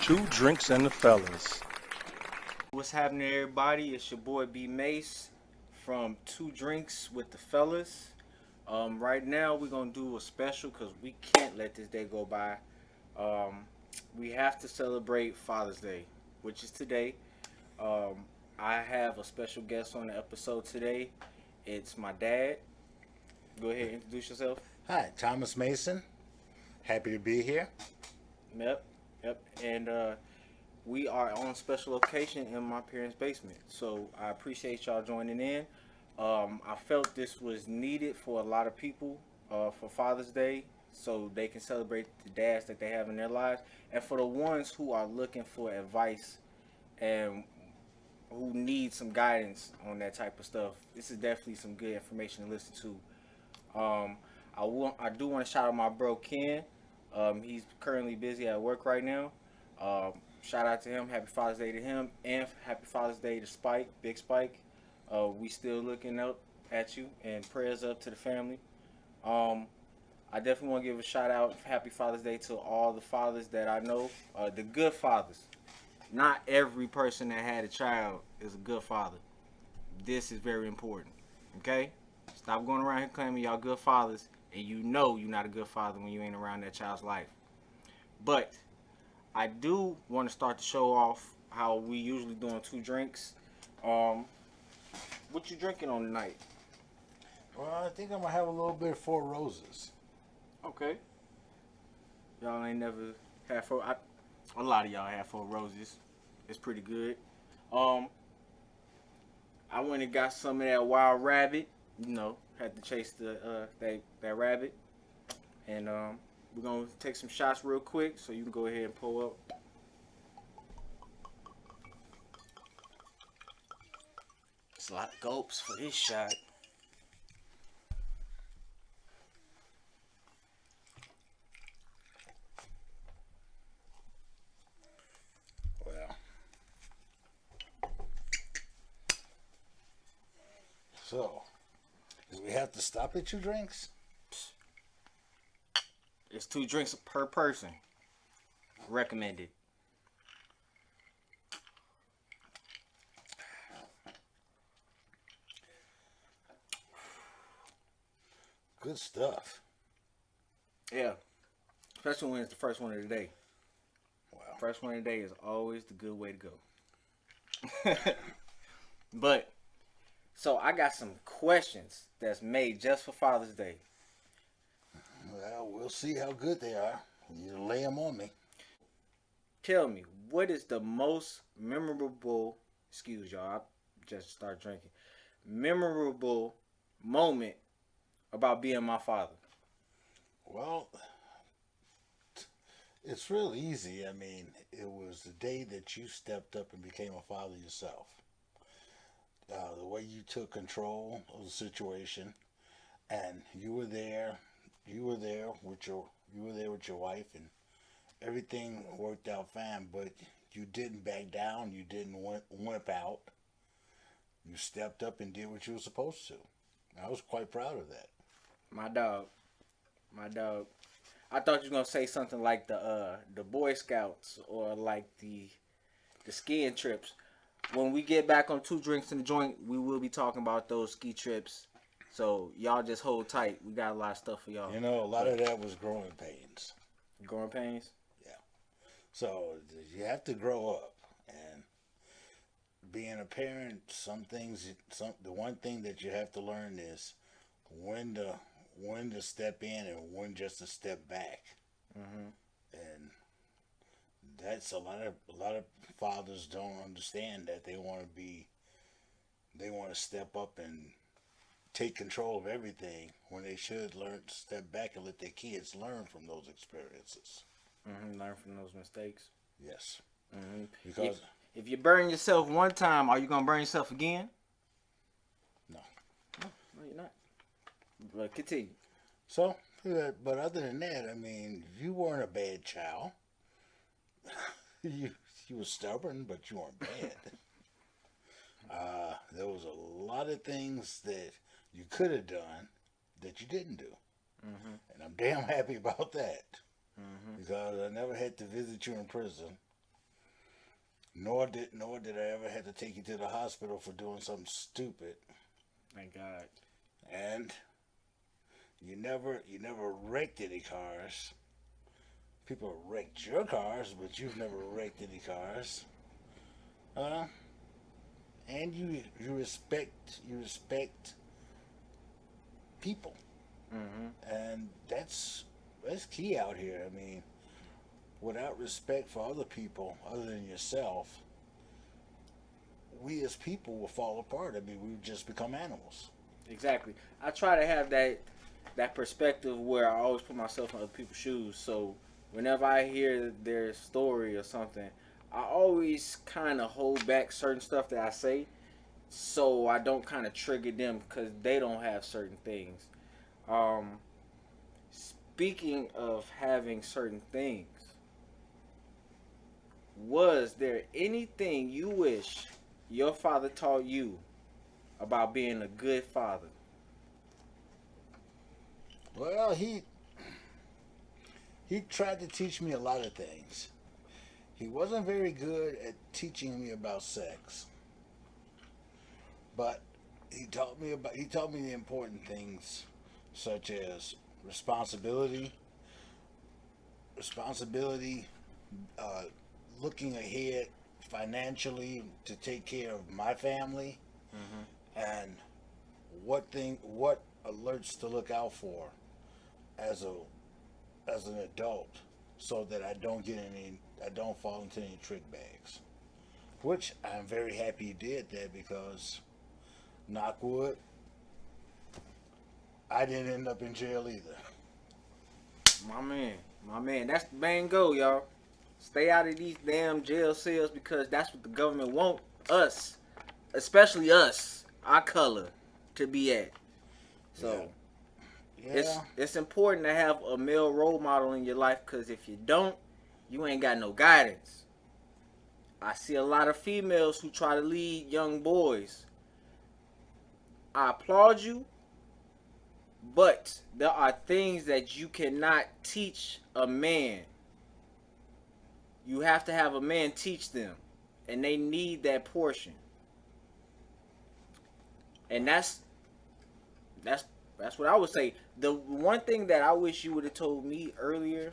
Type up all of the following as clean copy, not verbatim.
Two drinks and the fellas. What's happening, everybody? It's your boy B Mace from Two Drinks with the Fellas. Right now, we're gonna do a special because we can't let this day go by. Um, we have to celebrate Father's Day, which is today. Um, I have a special guest on the episode today. It's my dad. Go ahead and introduce yourself. Hi, Thomas Mason. Happy to be here. Yep, yep. And we are on special occasion in my parents' basement. So I appreciate y'all joining in. I felt this was needed for a lot of people for Father's Day so they can celebrate the dads that they have in their lives. And for the ones who are looking for advice and who need some guidance on that type of stuff, this is definitely some good information to listen to. I do want to shout out my bro Ken. He's currently busy at work right now. Shout out to him. Happy Father's Day to him, and happy Father's Day to Spike, Big Spike. We still looking up at you, and prayers up to the family. I definitely want to give a shout out, Happy Father's Day to all the fathers that I know, the good fathers. Not every person that had a child is a good father. This is very important. Okay, stop going around here claiming y'all good fathers, and you know you're not a good father when you ain't around that child's life. But I do want to start the show off how we usually doing two drinks. What you drinking on tonight? Well, I think I'm gonna have a little bit of Four Roses. Okay. Y'all ain't never had four. A lot of y'all had Four Roses. It's pretty good. I went and got some of that Wild Rabbit. You know, had to chase the that rabbit, and we're gonna take some shots real quick, so you can go ahead and pull up. It's a lot of gulps for this shot. Well, so do we have to stop at 2 drinks? It's 2 drinks per person. Recommended. Good stuff. Yeah. Especially when it's the first one of the day. Wow. First one of the day is always the good way to go. But, so I got some questions that's made just for Father's Day. Well, we'll see how good they are. You lay them on me. Tell me, what is the most memorable, excuse y'all, I just start drinking, memorable moment about being my father? Well, it's real easy. I mean, it was the day that you stepped up and became a father yourself. The way you took control of the situation, and you were there. You were there with your wife, and everything worked out fine. But you didn't back down. You didn't wimp out. You stepped up and did what you were supposed to. I was quite proud of that. My dog. I thought you were gonna say something like the Boy Scouts or like the skiing trips. When we get back on 2 drinks in the joint, we will be talking about those ski trips. So y'all just hold tight. We got a lot of stuff for y'all. You know, a lot of that was growing pains. Growing pains? Yeah. So you have to grow up, and being a parent, the one thing that you have to learn is when to step in and when just to step back. Mm-hmm. And that's a lot of fathers don't understand that they want to step up and take control of everything when they should learn to step back and let their kids learn from those experiences. Mm-hmm. Learn from those mistakes. Yes. Mm-hmm. Because if you burn yourself one time, are you gonna burn yourself again? no. No, you're not. But continue. So, but other than that, I mean, you weren't a bad child. you were stubborn, but you weren't bad. There was a lot of things that you could have done that you didn't do. Mm-hmm. And I'm damn happy about that. Mm-hmm. Because I never had to visit you in prison. Nor did I ever have to take you to the hospital for doing something stupid. Thank God. And you never wrecked any cars. People wrecked your cars, but you've never wrecked any cars. Uh, and you respect people, and that's key out here. I mean, without respect for other people other than yourself, we as people will fall apart. I mean, we just become animals. Exactly. I try to have that perspective where I always put myself in other people's shoes. So whenever I hear their story or something, I always kind of hold back certain stuff that I say, so I don't kind of trigger them because they don't have certain things. Um, Speaking of having certain things, was there anything you wish your father taught you about being a good father? Well, he tried to teach me a lot of things. He wasn't very good at teaching me about sex, but he taught me the important things such as responsibility, responsibility, uh, looking ahead financially to take care of my family, and what alerts to look out for as a as an adult, so that I don't fall into any trick bags. Which I'm very happy he did that, because knock wood, I didn't end up in jail either. My man, that's the main goal, y'all. Stay out of these damn jail cells because that's what the government want us, especially us, our color, to be at. So Yeah. it's important to have a male role model in your life because if you don't, you ain't got no guidance. I see a lot of females who try to lead young boys. I applaud you, but there are things that you cannot teach a man. You have to have a man teach them, and they need that portion. And that's what I would say. The one thing that I wish you would have told me earlier,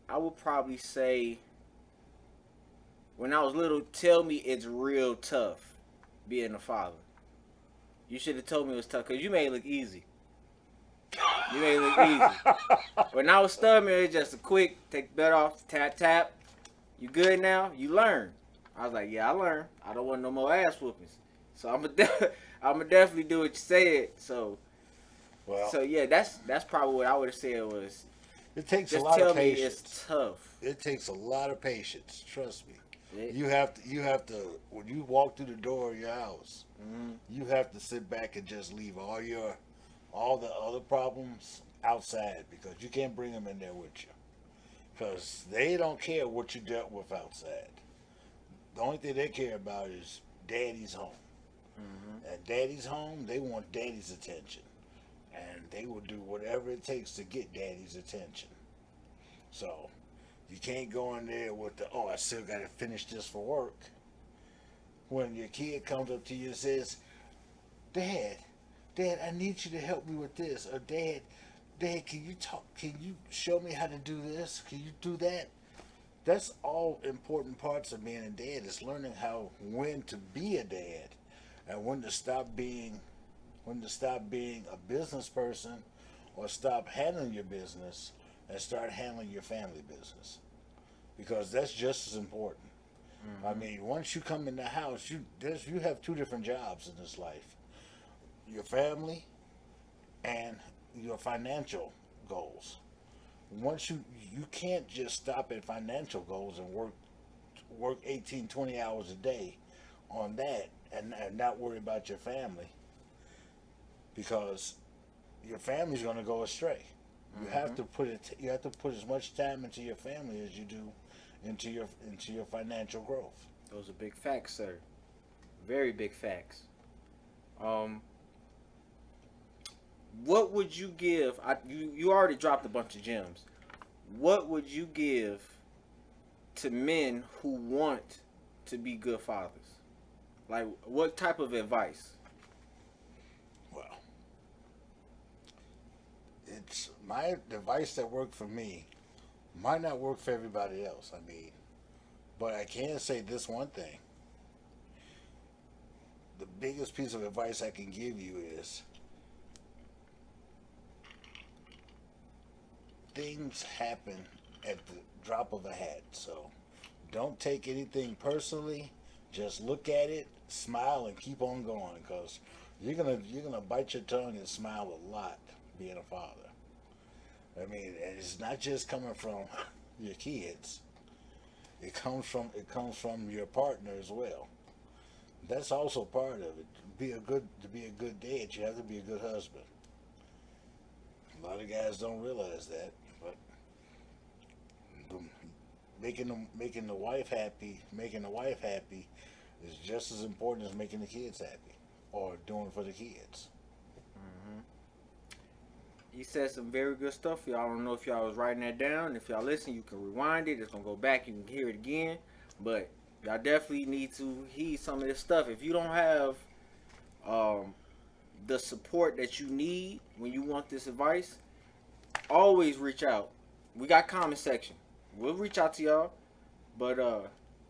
I would probably say when I was little, tell me it's real tough being a father. You should have told me it was tough because you made it look easy. You made it look easy. When I was stubborn, it was just a quick take the belt off, tap tap. You good now? You learn. I was like, yeah, I learned. I don't want no more ass whoopings. So I'm definitely do what you said. Well, So yeah, that's probably what I would have said was it takes a just lot tell of me patience. it's tough. It takes a lot of patience. Trust me. It- You have to when you walk through the door of your house, Mhm. you have to sit back and just leave all the other problems outside, because you can't bring them in there with you, because they don't care what you dealt with outside. The only thing they care about is daddy's home. At daddy's home, they want daddy's attention, and they will do whatever it takes to get daddy's attention. So you can't go in there with I still got to finish this for work. When your kid comes up to you and says, Dad, I need you to help me with this. Or Dad, can you talk? Can you show me how to do this? Can you do that? That's all important parts of being a dad. Is learning when to be a dad, and when to stop being a business person, or stop handling your business and start handling your family business, because that's just as important. I mean, once you come in the house, you have two different jobs in this life: your family and your financial goals. Once you can't just stop at financial goals and work 18, 20 hours a day on that, and not worry about your family, because your family's going to go astray. You have to put as much time into your family as you do into your financial growth. Those are big facts, sir. Very big facts. Um, what would you give? You already dropped a bunch of gems. What would you give to men who want to be good fathers? Like, what type of advice? Well, it's my advice that worked for me might not work for everybody else. I mean, but I can say this one thing. The biggest piece of advice I can give you is things happen at the drop of a hat. So don't take anything personally. Just look at it, smile, and keep on going, because you're gonna bite your tongue and smile a lot being a father. I mean, and it's not just coming from your kids. It comes from your partner as well. That's also part of it. To be a good dad, you have to be a good husband. A lot of guys don't realize that, but making the wife happy is just as important as making the kids happy or doing for the kids. You said some very good stuff. Y'all don't know if y'all was writing that down. If y'all listen, you can rewind it. It's gonna go back. You can hear it again. But y'all definitely need to heed some of this stuff. If you don't have the support that you need when you want this advice, always reach out. We got comment section. We'll reach out to y'all. But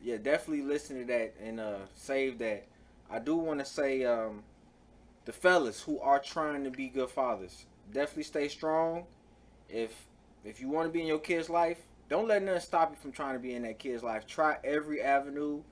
yeah, definitely listen to that and save that. I do want to say the fellas who are trying to be good fathers, definitely stay strong. If you want to be in your kid's life, don't let nothing stop you from trying to be in that kid's life. Try every avenue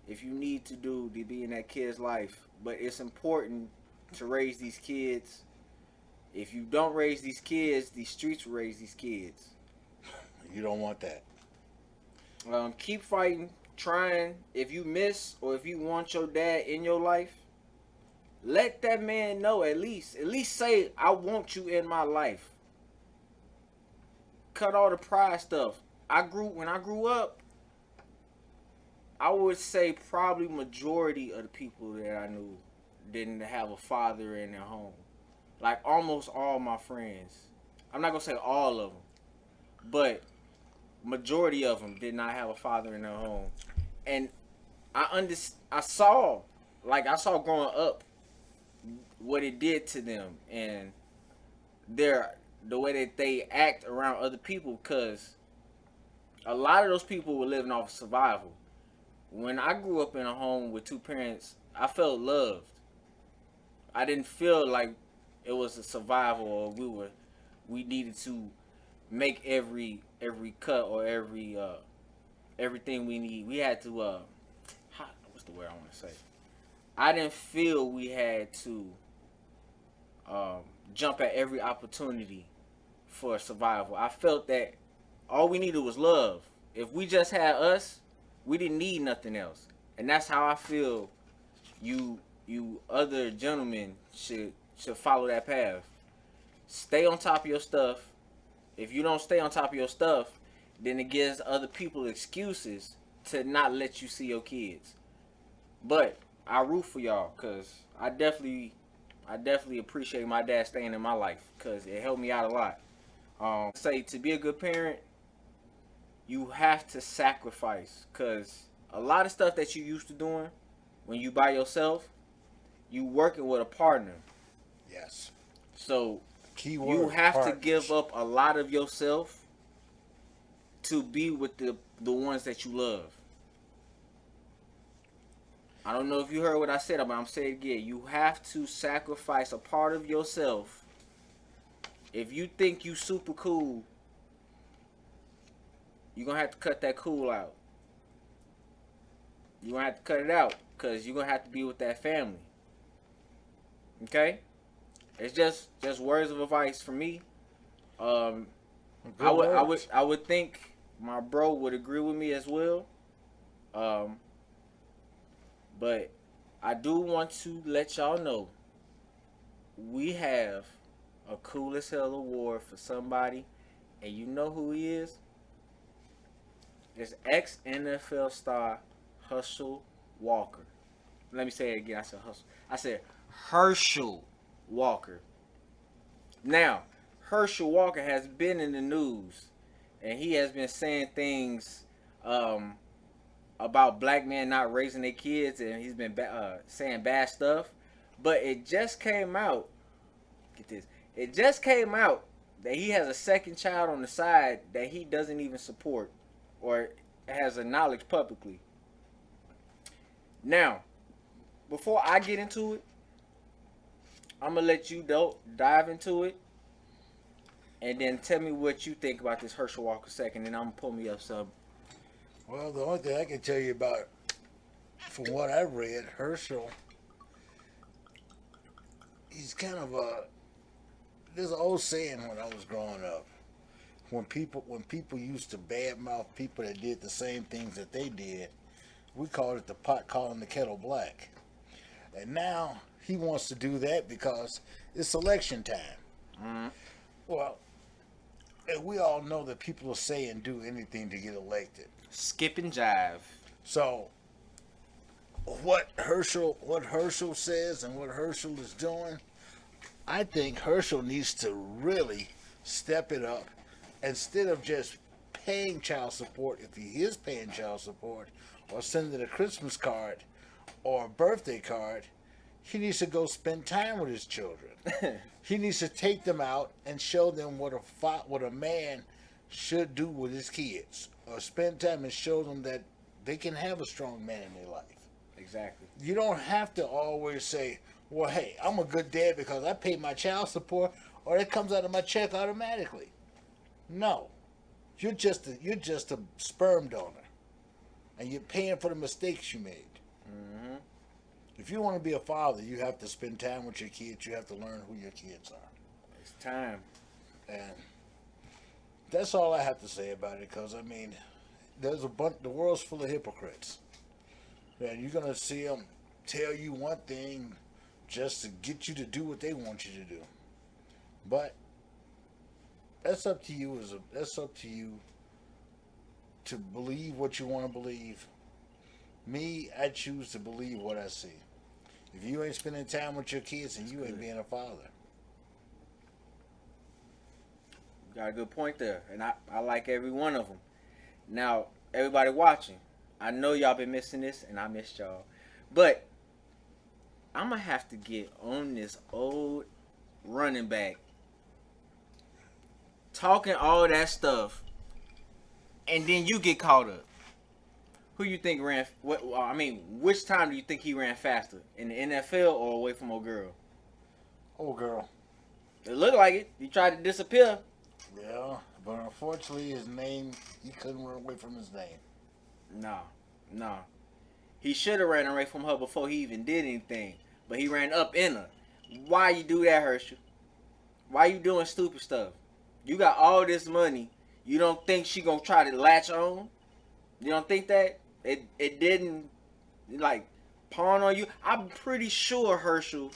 if you need to be in that kid's life. But it's important to raise these kids. If you don't raise these kids, these streets will raise these kids. You don't want that. Keep fighting, trying. If you miss or if you want your dad in your life, let that man know at least say, I want you in my life. Cut all the pride stuff. When I grew up, I would say probably majority of the people that I knew didn't have a father in their home. Like almost all my friends. I'm not gonna say all of them, but majority of them did not have a father in their home. And I saw growing up what it did to them and the way that they act around other people, because a lot of those people were living off survival. When I grew up in a home with two parents, I felt loved. I didn't feel like it was a survival or we needed to make every cut or everything we need. We had to what's the word I want to say? I didn't feel we had to jump at every opportunity for survival. I felt that all we needed was love. If we just had us, we didn't need nothing else. And that's how I feel you other gentlemen should follow that path. Stay on top of your stuff. If you don't stay on top of your stuff, then it gives other people excuses to not let you see your kids. But I root for y'all, because I definitely appreciate my dad staying in my life, because it helped me out a lot. Say to be a good parent, you have to sacrifice, because a lot of stuff that you used to doing when you by yourself, you working with a partner. Yes. So Keyword, you have partners. to give up a lot of yourself to be with the ones that you love. I don't know if you heard what I said, but I'm saying it again. You have to sacrifice a part of yourself. If you think you super cool, you're going to have to cut that cool out. You're going to have to cut it out, because you're going to have to be with that family. Okay? It's just words of advice from me. I would think my bro would agree with me as well. But I do want to let y'all know we have a Cool as Hell award for somebody, and you know who he is? It's ex-NFL star Herschel Walker. Let me say it again. I said Herschel Walker. Now, Herschel Walker has been in the news, and he has been saying things about black men not raising their kids, and he's been saying bad stuff. But it just came out. Get this. It just came out that he has a second child on the side that he doesn't even support or has acknowledged publicly. Now, before I get into it, I'm gonna let you dive into it, and then tell me what you think about this Herschel Walker second, and I'm gonna pull me up some. Well, the only thing I can tell you about, from what I've read, Herschel, he's kind of a. There's an old saying when I was growing up, when people used to badmouth people that did the same things that they did, we called it the pot calling the kettle black. And now he wants to do that because it's election time. Mm-hmm. Well, and we all know that people will say and do anything to get elected. Skip and jive. So what Herschel says and what Herschel is doing, I think Herschel needs to really step it up. Instead of just paying child support, if he is paying child support, or sending a Christmas card or a birthday card, he needs to go spend time with his children. He needs to take them out and show them what a man should do with his kids, or spend time and show them that they can have a strong man in their life. Exactly. You don't have to always say, well, hey, I'm a good dad because I pay my child support, or it comes out of my check automatically. No. You're just a sperm donor. And you're paying for the mistakes you made. Mm-hmm. If you want to be a father, you have to spend time with your kids. You have to learn who your kids are. It's time. And that's all I have to say about it, because, I mean, there's a bunch, the world's full of hypocrites. And you're going to see them tell you one thing just to get you to do what they want you to do. But that's up to you. That's up to you to believe what you want to believe. Me, I choose to believe what I see. If you ain't spending time with your kids, then you ain't being a father. You got a good point there, and I like every one of them. Now, everybody watching, I know y'all been missing this, and I missed y'all. But I'm going to have to get on this old running back talking all that stuff, and then you get caught up. Who you think ran? Which time do you think he ran faster, in the NFL or away from old girl? Old girl. It looked like it. He tried to disappear. Yeah, but unfortunately, his name, he couldn't run away from his name. No. He should have ran away from her before he even did anything, but he ran up in her. Why you do that, Herschel? Why you doing stupid stuff? You got all this money. You don't think she gonna try to latch on? You don't think that? It didn't, like, pawn on you? I'm pretty sure, Herschel,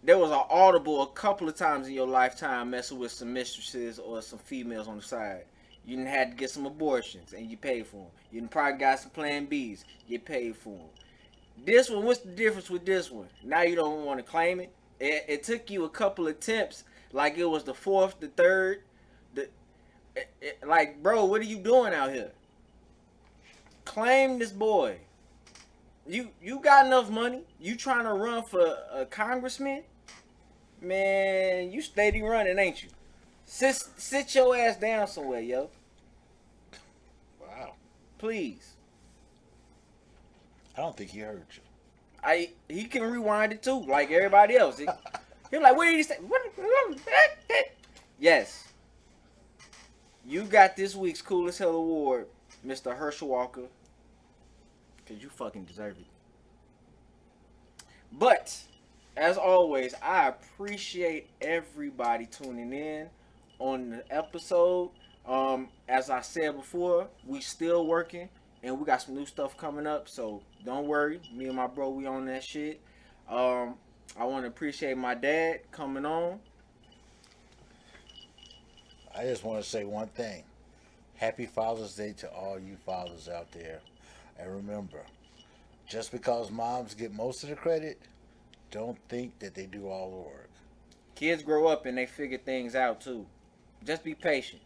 there was an audible a couple of times in your lifetime messing with some mistresses or some females on the side. You didn't have to get some abortions, and you paid for them. You done probably got some plan Bs. You paid for them. This one, what's the difference with this one? Now you don't want to claim it. It took you a couple attempts, like it was the fourth, the third. Like, bro, what are you doing out here? Claim this boy. You got enough money. You trying to run for a congressman? Man, you steady running, ain't you? Sit your ass down somewhere, yo. Wow. Please. I don't think he heard you. He can rewind it too, like everybody else. He's like, what did he say? Yes. You got this week's Coolest Hell Award, Mr. Herschel Walker. Because you fucking deserve it. But, as always, I appreciate everybody tuning in on the episode. As I said before, we still working. And we got some new stuff coming up. So, don't worry. Me and my bro, we on that shit. I want to appreciate my dad coming on. I just want to say one thing. Happy Father's Day to all you fathers out there. And remember, just because moms get most of the credit, don't think that they do all the work. Kids grow up and they figure things out too. Just be patient.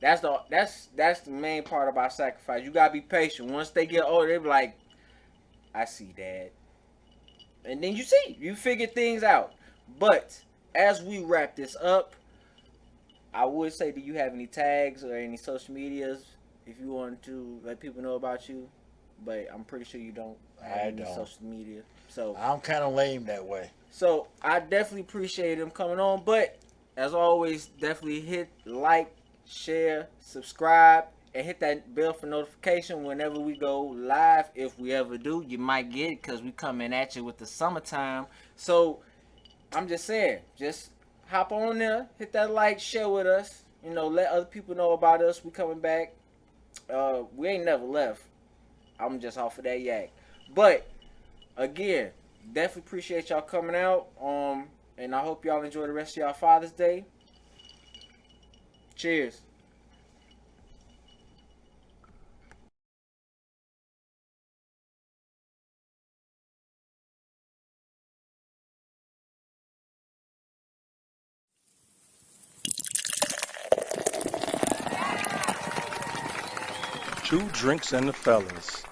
That's the main part about sacrifice. You gotta be patient. Once they get older, they be like, I see, Dad. And then you figure things out. But as we wrap this up, I would say, do you have any tags or any social medias if you want to let people know about you? But I'm pretty sure you don't have any social media. So I'm kind of lame that way. So I definitely appreciate him coming on. But as always, definitely hit like, share, subscribe, and hit that bell for notification whenever we go live. If we ever do, you might get it because we coming at you with the summertime. So I'm just saying, just hop on there, hit that like, share with us. You know, let other people know about us. We coming back. We ain't never left. I'm just off of that yak. But again, definitely appreciate y'all coming out. And I hope y'all enjoy the rest of y'all Father's Day. Cheers. Two drinks and the fellas.